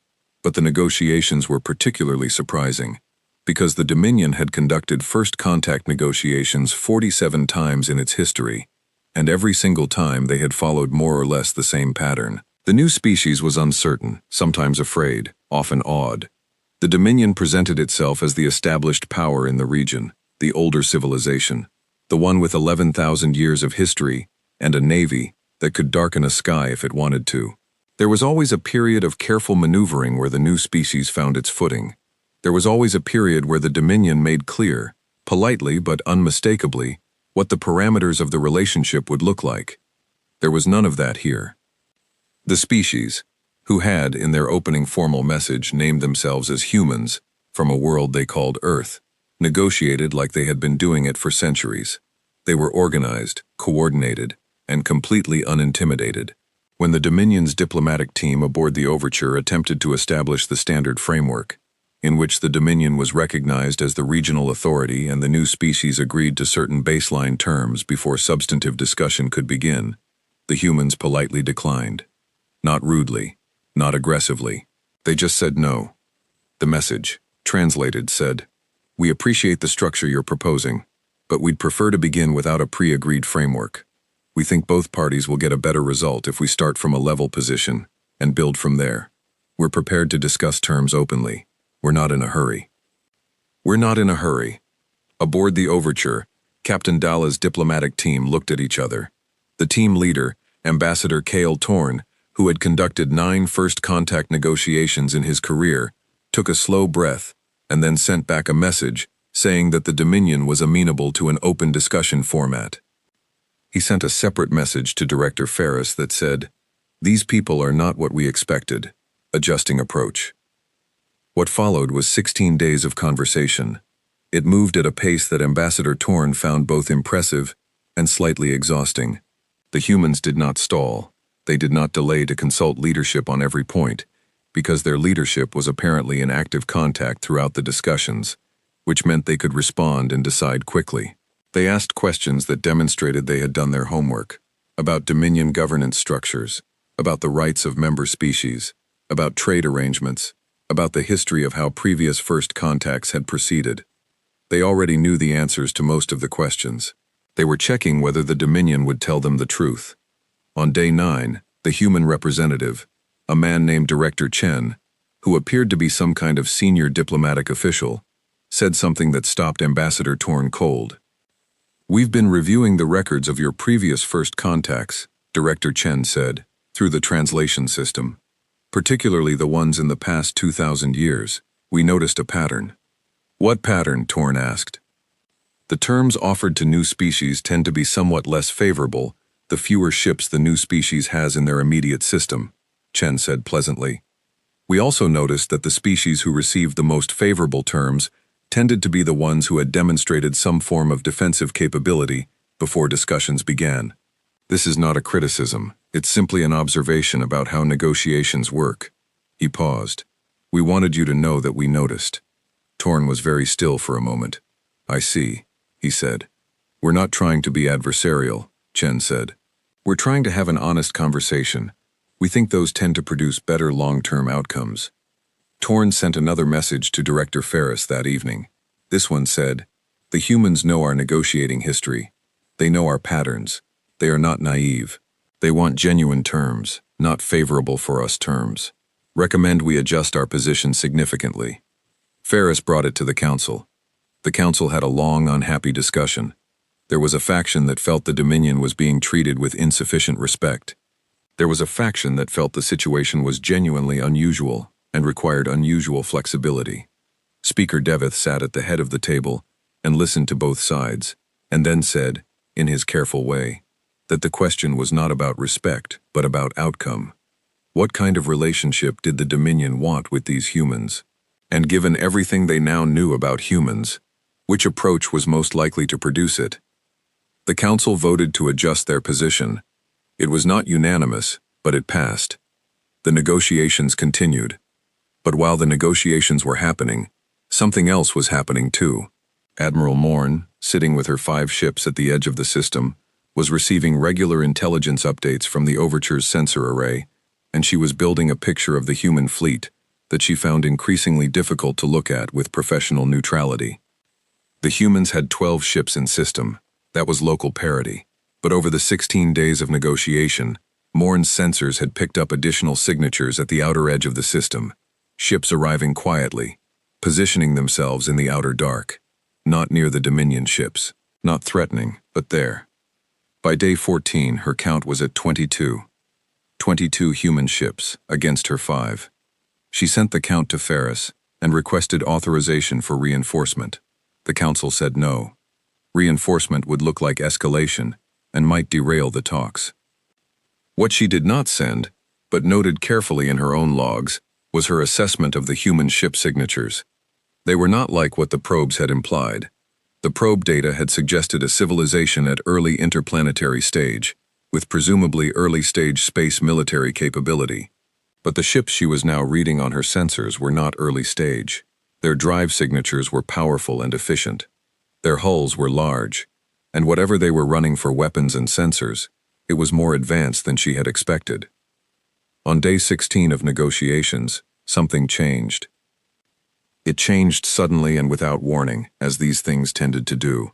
but the negotiations were particularly surprising, because the Dominion had conducted first contact negotiations 47 times in its history, and every single time they had followed more or less the same pattern. The new species was uncertain, sometimes afraid, often awed. The Dominion presented itself as the established power in the region, the older civilization, the one with 11,000 years of history and a navy that could darken a sky if it wanted to. There was always a period of careful maneuvering where the new species found its footing. There was always a period where the Dominion made clear, politely but unmistakably, what the parameters of the relationship would look like. There was none of that here. The species, who had, in their opening formal message, named themselves as humans from a world they called Earth, negotiated like they had been doing it for centuries. They were organized, coordinated, and completely unintimidated. When the Dominion's diplomatic team aboard the Overture attempted to establish the standard framework, in which the Dominion was recognized as the regional authority and the new species agreed to certain baseline terms before substantive discussion could begin, the humans politely declined. Not rudely, not aggressively. They just said no. The message, translated, said, "We appreciate the structure you're proposing, but we'd prefer to begin without a pre-agreed framework. We think both parties will get a better result if we start from a level position and build from there. We're prepared to discuss terms openly. We're not in a hurry." "We're not in a hurry." Aboard the Overture, Captain Dalla's diplomatic team looked at each other. The team leader, Ambassador Cale Torn, who had conducted 9 first contact negotiations in his career, took a slow breath and then sent back a message saying that the Dominion was amenable to an open discussion format. He sent a separate message to Director Ferris that said, "These people are not what we expected. Adjusting approach." What followed was 16 days of conversation. It moved at a pace that Ambassador Torn found both impressive and slightly exhausting. The humans did not stall. They did not delay to consult leadership on every point, because their leadership was apparently in active contact throughout the discussions, which meant they could respond and decide quickly. They asked questions that demonstrated they had done their homework, about Dominion governance structures, about the rights of member species, about trade arrangements, about the history of how previous first contacts had proceeded. They already knew the answers to most of the questions. They were checking whether the Dominion would tell them the truth. On day 9, the human representative, a man named Director Chen, who appeared to be some kind of senior diplomatic official, said something that stopped Ambassador Torn cold. "We've been reviewing the records of your previous first contacts," Director Chen said, through the translation system. "Particularly the ones in the past 2,000 years. We noticed a pattern." "What pattern?" Torn asked. "The terms offered to new species tend to be somewhat less favorable the fewer ships the new species has in their immediate system," Chen said pleasantly. "We also noticed that the species who received the most favorable terms tended to be the ones who had demonstrated some form of defensive capability before discussions began. This is not a criticism, it's simply an observation about how negotiations work." He paused. "We wanted you to know that we noticed." Torn was very still for a moment. "I see," he said. "We're not trying to be adversarial," Chen said. We're trying to have an honest conversation. We think those tend to produce better long-term outcomes. Torn sent another message to Director Ferris that evening. This one said, "The humans know our negotiating history. They know our patterns. They are not naive. They want genuine terms, not favorable for us terms. Recommend we adjust our position significantly." Ferris brought it to the council. The council had a long, unhappy discussion. There was a faction that felt the Dominion was being treated with insufficient respect. There was a faction that felt the situation was genuinely unusual and required unusual flexibility. Speaker Devith sat at the head of the table and listened to both sides, and then said, in his careful way, that the question was not about respect, but about outcome. What kind of relationship did the Dominion want with these humans? And given everything they now knew about humans, which approach was most likely to produce it? The council voted to adjust their position. It was not unanimous, but it passed. The negotiations continued. But while the negotiations were happening, something else was happening too. Admiral Morn, sitting with her 5 ships at the edge of the system, was receiving regular intelligence updates from the Overture's sensor array, and she was building a picture of the human fleet that she found increasingly difficult to look at with professional neutrality. The humans had 12 ships in system. That was local parity. But over the 16 days of negotiation, Morn's sensors had picked up additional signatures at the outer edge of the system, ships arriving quietly, positioning themselves in the outer dark, not near the Dominion ships, not threatening, but there. By day 14, her count was at 22. 22 human ships against her 5. She sent the count to Ferris and requested authorization for reinforcement. The council said no. Reinforcement would look like escalation and might derail the talks. What she did not send, but noted carefully in her own logs, was her assessment of the human ship signatures. They were not like what the probes had implied. The probe data had suggested a civilization at early interplanetary stage, with presumably early-stage space military capability. But the ships she was now reading on her sensors were not early stage. Their drive signatures were powerful and efficient. Their hulls were large, and whatever they were running for weapons and sensors, it was more advanced than she had expected. On day 16 of negotiations, something changed. It changed suddenly and without warning, as these things tended to do.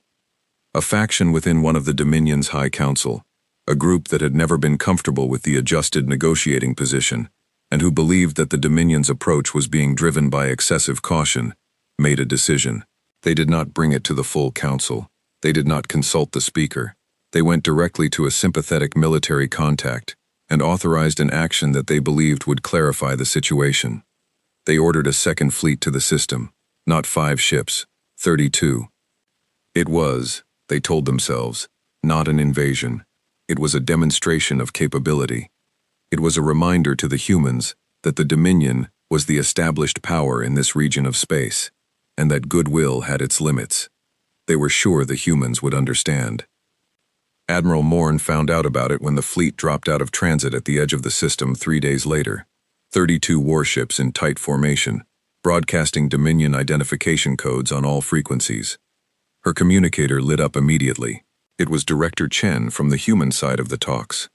A faction within one of the Dominion's High Council, a group that had never been comfortable with the adjusted negotiating position, and who believed that the Dominion's approach was being driven by excessive caution, made a decision. They did not bring it to the full council. They did not consult the speaker. They went directly to a sympathetic military contact and authorized an action that they believed would clarify the situation. They ordered a second fleet to the system, not 5 ships, 32. It was, they told themselves, not an invasion. It was a demonstration of capability. It was a reminder to the humans that the Dominion was the established power in this region of space, and that goodwill had its limits. They were sure the humans would understand. Admiral Morn found out about it when the fleet dropped out of transit at the edge of the system 3 days later. 32 warships in tight formation, broadcasting Dominion identification codes on all frequencies. Her communicator lit up immediately. It was Director Chen from the human side of the talks.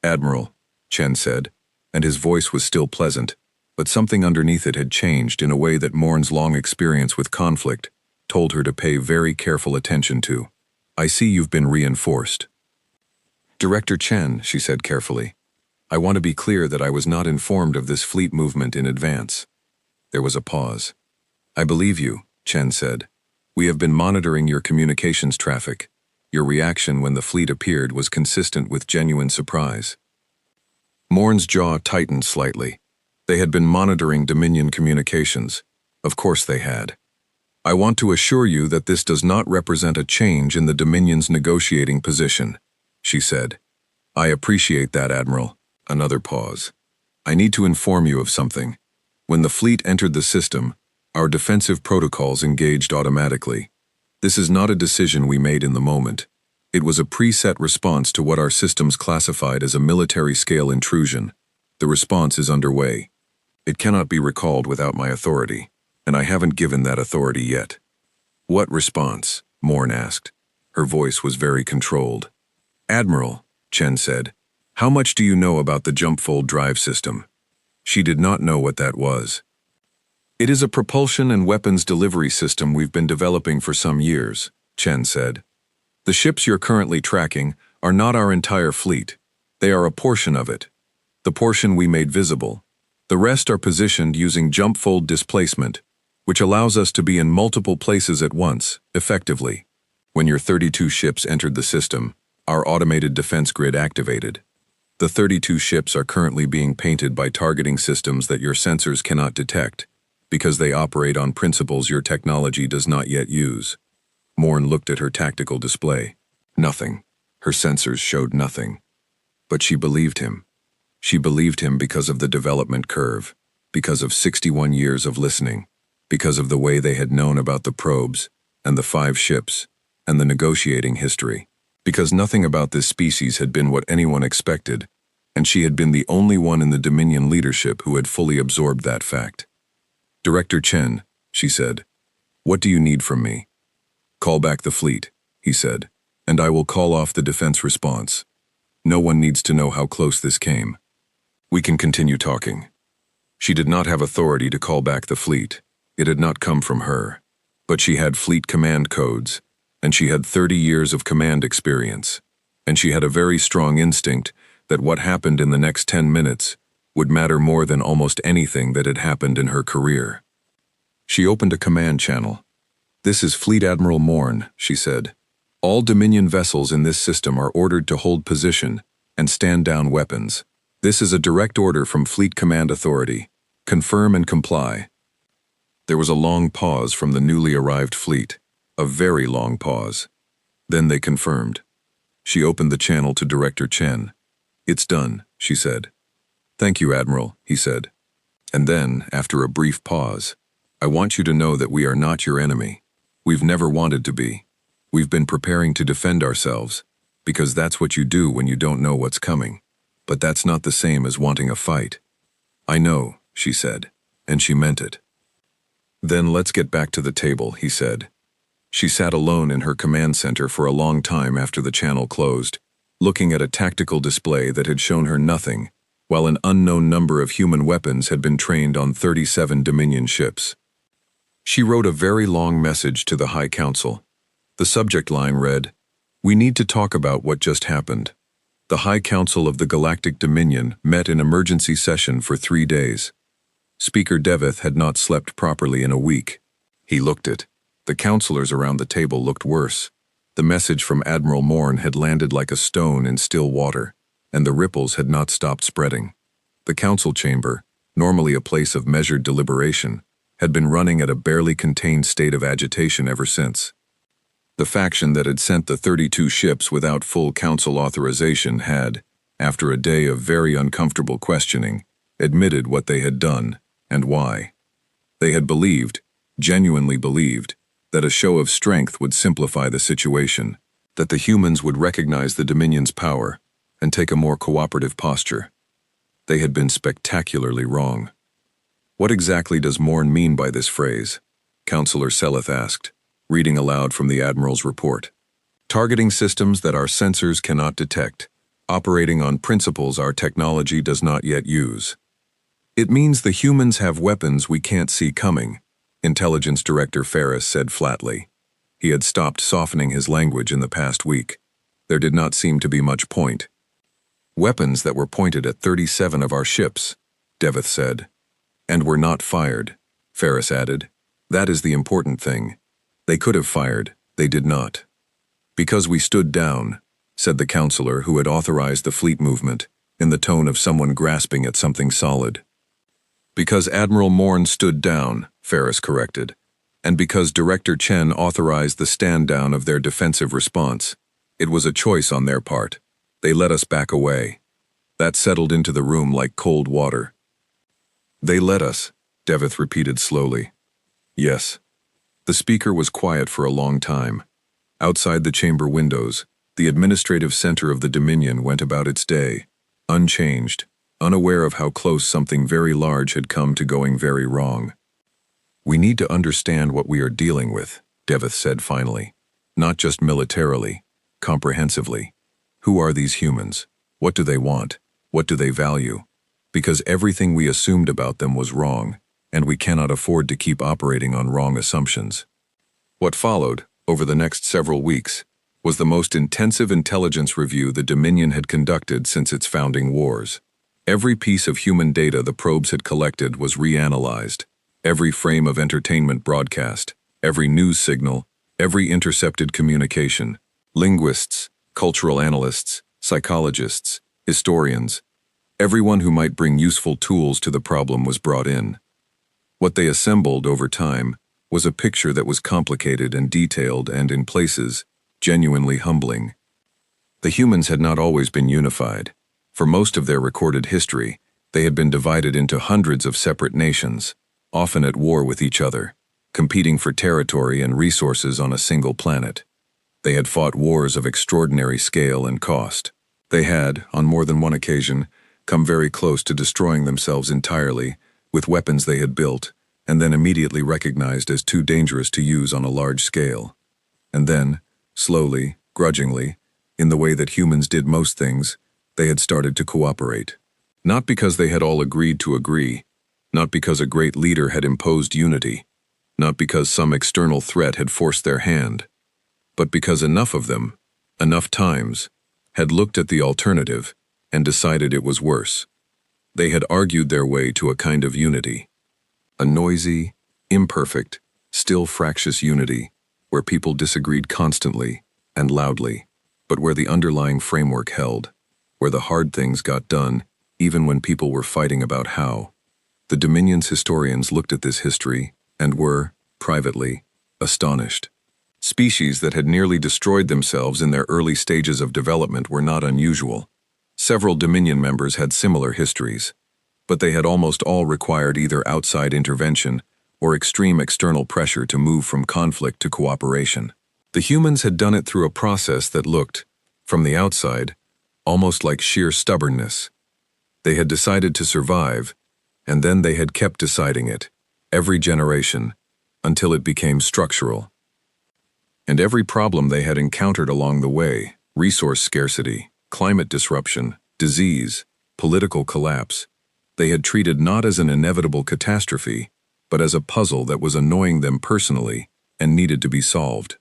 "Admiral," Chen said, and his voice was still pleasant, but something underneath it had changed in a way that Morn's long experience with conflict told her to pay very careful attention to. "I see you've been reinforced." "Director Chen," she said carefully, "I want to be clear that I was not informed of this fleet movement in advance." There was a pause. "I believe you," Chen said. "We have been monitoring your communications traffic. Your reaction when the fleet appeared was consistent with genuine surprise." Morn's jaw tightened slightly. They had been monitoring Dominion communications. Of course they had. "I want to assure you that this does not represent a change in the Dominion's negotiating position," she said. "I appreciate that, Admiral." Another pause. "I need to inform you of something. When the fleet entered the system, our defensive protocols engaged automatically. This is not a decision we made in the moment. It was a preset response to what our systems classified as a military-scale intrusion. The response is underway. It cannot be recalled without my authority, and I haven't given that authority yet." "What response?" Morn asked. Her voice was very controlled. "Admiral," Chen said. How much do you know about the jump-fold drive system? She did not know what that was. It is a propulsion and weapons delivery system we've been developing for some years, Chen said. The ships you're currently tracking are not our entire fleet. They are a portion of it. The portion we made visible. The rest are positioned using jump-fold displacement, which allows us to be in multiple places at once, effectively. When your 32 ships entered the system, our automated defense grid activated. The 32 ships are currently being painted by targeting systems that your sensors cannot detect, because they operate on principles your technology does not yet use. Morn looked at her tactical display. Nothing. Her sensors showed nothing. But she believed him. She believed him because of the development curve, because of 61 years of listening, because of the way they had known about the probes, and the 5 ships, and the negotiating history, because nothing about this species had been what anyone expected, and she had been the only one in the Dominion leadership who had fully absorbed that fact. Director Chen, she said, what do you need from me? Call back the fleet, he said, and I will call off the defense response. No one needs to know how close this came. We can continue talking. She did not have authority to call back the fleet. It had not come from her. But she had fleet command codes, and she had 30 years of command experience, and she had a very strong instinct that what happened in the next 10 minutes would matter more than almost anything that had happened in her career. She opened a command channel. This is Fleet Admiral Morn, she said. All Dominion vessels in this system are ordered to hold position and stand down weapons. This is a direct order from Fleet Command Authority. Confirm and comply. There was a long pause from the newly arrived fleet, a very long pause. Then they confirmed. She opened the channel to Director Chen. It's done, she said. Thank you, Admiral, he said. And then, after a brief pause, I want you to know that we are not your enemy. We've never wanted to be. We've been preparing to defend ourselves, because that's what you do when you don't know what's coming. But that's not the same as wanting a fight. I know, she said, and she meant it. Then let's get back to the table, he said. She sat alone in her command center for a long time after the channel closed, looking at a tactical display that had shown her nothing, while an unknown number of human weapons had been trained on 37 Dominion ships. She wrote a very long message to the High Council. The subject line read, "We need to talk about what just happened." The High Council of the Galactic Dominion met in emergency session for 3 days. Speaker Devith had not slept properly in a week. He looked it. The counselors around the table looked worse. The message from Admiral Morn had landed like a stone in still water, and the ripples had not stopped spreading. The council chamber, normally a place of measured deliberation, had been running at a barely contained state of agitation ever since. The faction that had sent the 32 ships without full council authorization had, after a day of very uncomfortable questioning, admitted what they had done and why. They had believed, genuinely believed, that a show of strength would simplify the situation, that the humans would recognize the Dominion's power and take a more cooperative posture. They had been spectacularly wrong. What exactly does Morn mean by this phrase? Counselor Seleth asked, reading aloud from the Admiral's report. Targeting systems that our sensors cannot detect, operating on principles our technology does not yet use. It means the humans have weapons we can't see coming, Intelligence Director Ferris said flatly. He had stopped softening his language in the past week. There did not seem to be much point. Weapons that were pointed at 37 of our ships, Devith said. And were not fired, Ferris added. That is the important thing. They could have fired, they did not. Because we stood down, said the counselor who had authorized the fleet movement, in the tone of someone grasping at something solid. Because Admiral Morn stood down, Ferris corrected, and because Director Chen authorized the stand-down of their defensive response. It was a choice on their part. They let us back away. That settled into the room like cold water. They let us, Devith repeated slowly. Yes. The speaker was quiet for a long time. Outside the chamber windows, the administrative center of the Dominion went about its day, unchanged, unaware of how close something very large had come to going very wrong. We need to understand what we are dealing with, Devith said finally. Not just militarily, comprehensively. Who are these humans? What do they want? What do they value? Because everything we assumed about them was wrong, and we cannot afford to keep operating on wrong assumptions. What followed, over the next several weeks, was the most intensive intelligence review the Dominion had conducted since its founding wars. Every piece of human data the probes had collected was reanalyzed, every frame of entertainment broadcast, every news signal, every intercepted communication. Linguists, cultural analysts, psychologists, historians, everyone who might bring useful tools to the problem was brought in. What they assembled over time was a picture that was complicated and detailed and, in places, genuinely humbling. The humans had not always been unified. For most of their recorded history, they had been divided into hundreds of separate nations, often at war with each other, competing for territory and resources on a single planet. They had fought wars of extraordinary scale and cost. They had, on more than one occasion, come very close to destroying themselves entirely with weapons they had built and then immediately recognized as too dangerous to use on a large scale. And then, slowly, grudgingly, in the way that humans did most things, they had started to cooperate. Not because they had all agreed to agree, not because a great leader had imposed unity, not because some external threat had forced their hand, but because enough of them, enough times, had looked at the alternative and decided it was worse. They had argued their way to a kind of unity. A noisy, imperfect, still fractious unity, where people disagreed constantly and loudly, but where the underlying framework held, where the hard things got done, even when people were fighting about how. The Dominion's historians looked at this history and were, privately, astonished. Species that had nearly destroyed themselves in their early stages of development were not unusual. Several Dominion members had similar histories, but they had almost all required either outside intervention or extreme external pressure to move from conflict to cooperation. The humans had done it through a process that looked, from the outside, almost like sheer stubbornness. They had decided to survive, and then they had kept deciding it, every generation, until it became structural. And every problem they had encountered along the way, resource scarcity, climate disruption, disease, political collapse, they had treated not as an inevitable catastrophe, but as a puzzle that was annoying them personally and needed to be solved.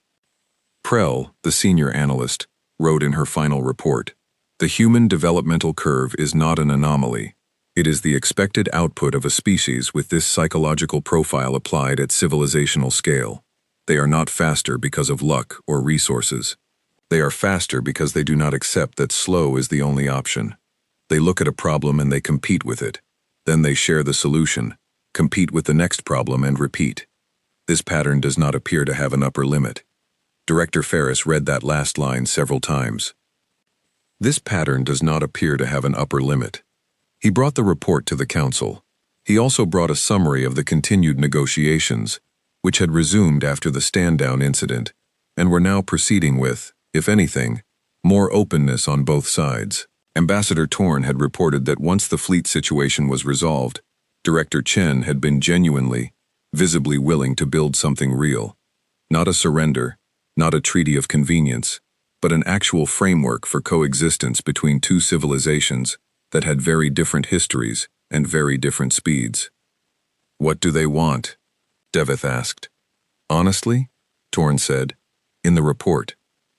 Prell, the senior analyst, wrote in her final report, "The human developmental curve is not an anomaly. It is the expected output of a species with this psychological profile applied at civilizational scale. They are not faster because of luck or resources. They are faster because they do not accept that slow is the only option. They look at a problem and they compete with it. Then they share the solution, compete with the next problem and repeat. This pattern does not appear to have an upper limit." Director Ferris read that last line several times. This pattern does not appear to have an upper limit. He brought the report to the council. He also brought a summary of the continued negotiations, which had resumed after the stand-down incident, and were now proceeding with, if anything, more openness on both sides. Ambassador Torn had reported that once the fleet situation was resolved, Director Chen had been genuinely, visibly willing to build something real. Not a surrender, not a treaty of convenience, but an actual framework for coexistence between two civilizations that had very different histories and very different speeds. "What do they want?" Devith asked. "Honestly," Torn said, "in the report,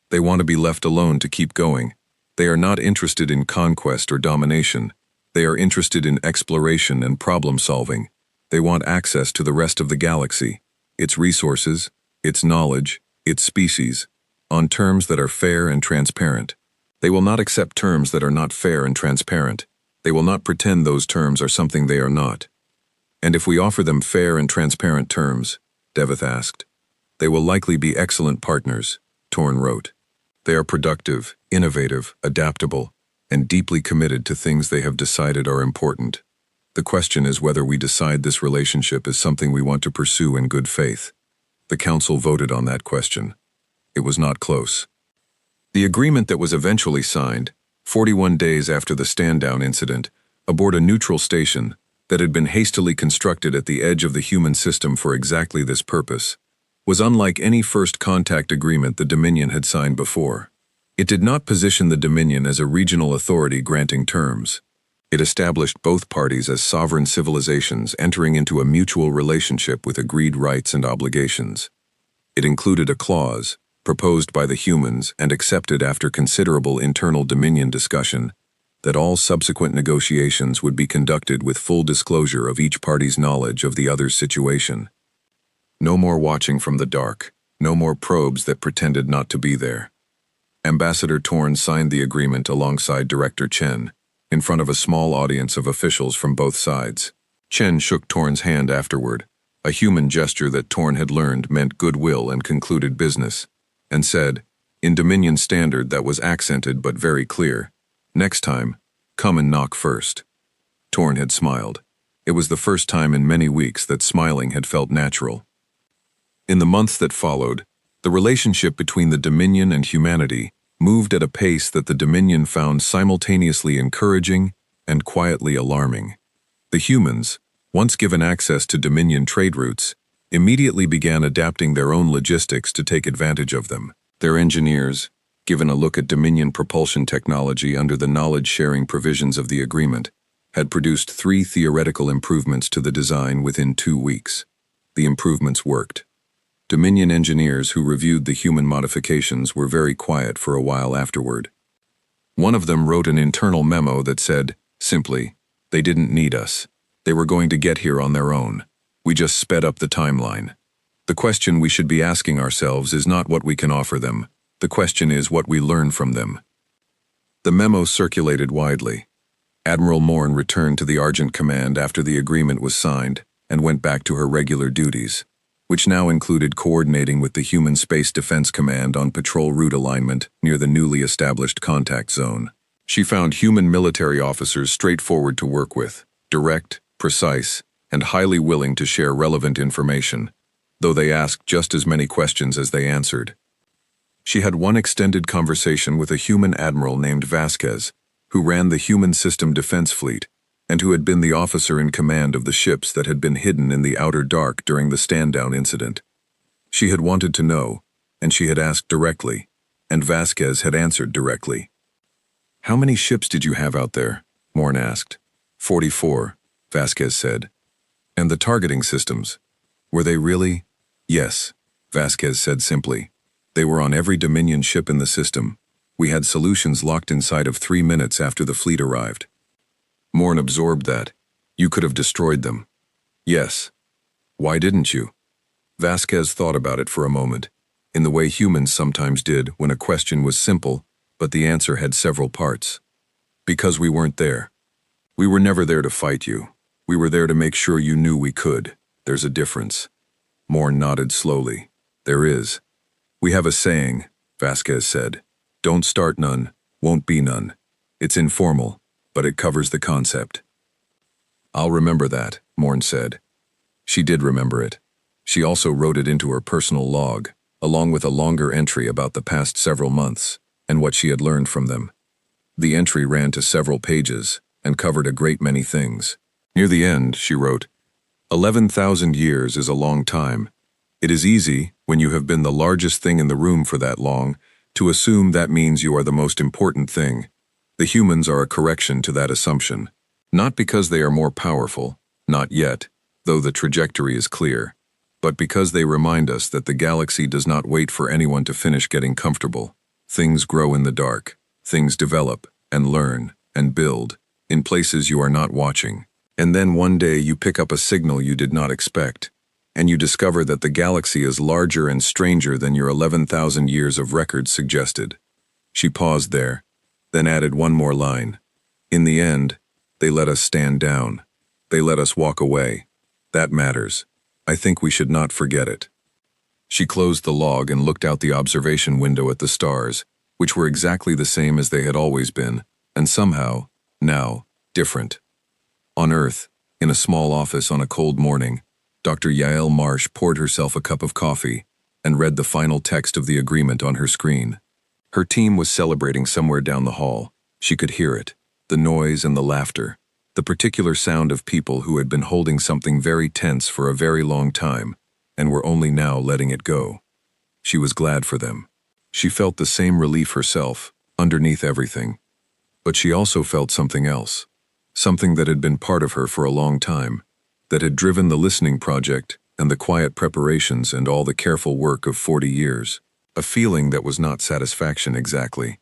they want to be left alone to keep going. They are not interested in conquest or domination. They are interested in exploration and problem-solving. They want access to the rest of the galaxy, its resources, its knowledge, its species, on terms that are fair and transparent. They will not accept terms that are not fair and transparent. They will not pretend those terms are something they are not. And if we offer them fair and transparent terms," Devith asked, "they will likely be excellent partners," Torn wrote. "They are productive, innovative, adaptable, and deeply committed to things they have decided are important. The question is whether we decide this relationship is something we want to pursue in good faith." The council voted on that question. It was not close. The agreement that was eventually signed, 41 days after the stand-down incident, aboard a neutral station that had been hastily constructed at the edge of the human system for exactly this purpose, was unlike any first contact agreement the Dominion had signed before. It did not position the Dominion as a regional authority granting terms. It established both parties as sovereign civilizations entering into a mutual relationship with agreed rights and obligations. It included a clause, proposed by the humans and accepted after considerable internal Dominion discussion, that all subsequent negotiations would be conducted with full disclosure of each party's knowledge of the other's situation. No more watching from the dark, no more probes that pretended not to be there. Ambassador Torn signed the agreement alongside Director Chen, in front of a small audience of officials from both sides. Chen shook Torn's hand afterward, a human gesture that Torn had learned meant goodwill and concluded business, and said, in Dominion standard that was accented but very clear, "Next time, come and knock first." Torn had smiled. It was the first time in many weeks that smiling had felt natural. In the months that followed, the relationship between the Dominion and humanity moved at a pace that the Dominion found simultaneously encouraging and quietly alarming. The humans, once given access to Dominion trade routes, immediately began adapting their own logistics to take advantage of them. Their engineers, given a look at Dominion propulsion technology under the knowledge-sharing provisions of the agreement, had produced 3 theoretical improvements to the design within 2 weeks. The improvements worked. Dominion engineers who reviewed the human modifications were very quiet for a while afterward. One of them wrote an internal memo that said, simply, "They didn't need us. They were going to get here on their own. We just sped up the timeline. The question we should be asking ourselves is not what we can offer them. The question is what we learn from them." The memo circulated widely. Admiral Morn returned to the Argent Command after the agreement was signed and went back to her regular duties, which now included coordinating with the Human Space Defense Command on patrol route alignment near the newly established contact zone. She found human military officers straightforward to work with, direct, precise, and highly willing to share relevant information, though they asked just as many questions as they answered. She had one extended conversation with a human admiral named Vasquez, who ran the Human System Defense Fleet, and who had been the officer in command of the ships that had been hidden in the outer dark during the stand-down incident. She had wanted to know, and she had asked directly, and Vasquez had answered directly. "How many ships did you have out there?" Morn asked. 44, Vasquez said. "And the targeting systems, were they really?" "Yes," Vasquez said simply. "They were on every Dominion ship in the system. We had solutions locked inside of 3 minutes after the fleet arrived." Morn absorbed that. "You could have destroyed them." "Yes." "Why didn't you?" Vasquez thought about it for a moment, in the way humans sometimes did when a question was simple, but the answer had several parts. "Because we weren't there. We were never there to fight you. We were there to make sure you knew we could. There's a difference." Morn nodded slowly. "There is. We have a saying," Vasquez said. "Don't start none, won't be none. It's informal, but it covers the concept." "I'll remember that," Morn said. She did remember it. She also wrote it into her personal log, along with a longer entry about the past several months and what she had learned from them. The entry ran to several pages and covered a great many things. Near the end, she wrote, 11,000 years is a long time. It is easy, when you have been the largest thing in the room for that long, to assume that means you are the most important thing. The humans are a correction to that assumption. Not because they are more powerful, not yet, though the trajectory is clear, but because they remind us that the galaxy does not wait for anyone to finish getting comfortable. Things grow in the dark. Things develop, and learn, and build, in places you are not watching. And then one day you pick up a signal you did not expect, and you discover that the galaxy is larger and stranger than your 11,000 years of records suggested." She paused there, then added one more line. "In the end, they let us stand down. They let us walk away. That matters. I think we should not forget it." She closed the log and looked out the observation window at the stars, which were exactly the same as they had always been, and somehow, now, different. On Earth, in a small office on a cold morning, Dr. Yael Marsh poured herself a cup of coffee and read the final text of the agreement on her screen. Her team was celebrating somewhere down the hall. She could hear it, the noise and the laughter, the particular sound of people who had been holding something very tense for a very long time and were only now letting it go. She was glad for them. She felt the same relief herself, underneath everything. But she also felt something else. Something that had been part of her for a long time, that had driven the listening project and the quiet preparations and all the careful work of 40 years. A feeling that was not satisfaction exactly,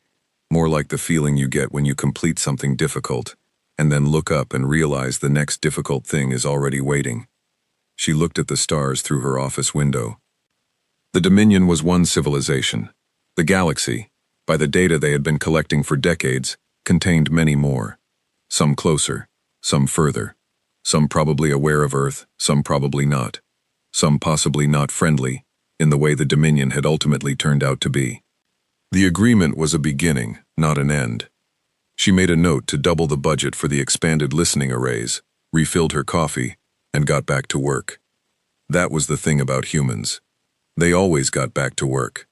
more like the feeling you get when you complete something difficult, and then look up and realize the next difficult thing is already waiting. She looked at the stars through her office window. The Dominion was one civilization. The galaxy, by the data they had been collecting for decades, contained many more. Some closer, some further. Some probably aware of Earth, some probably not. Some possibly not friendly, in the way the Dominion had ultimately turned out to be. The agreement was a beginning, not an end. She made a note to double the budget for the expanded listening arrays, refilled her coffee, and got back to work. That was the thing about humans. They always got back to work.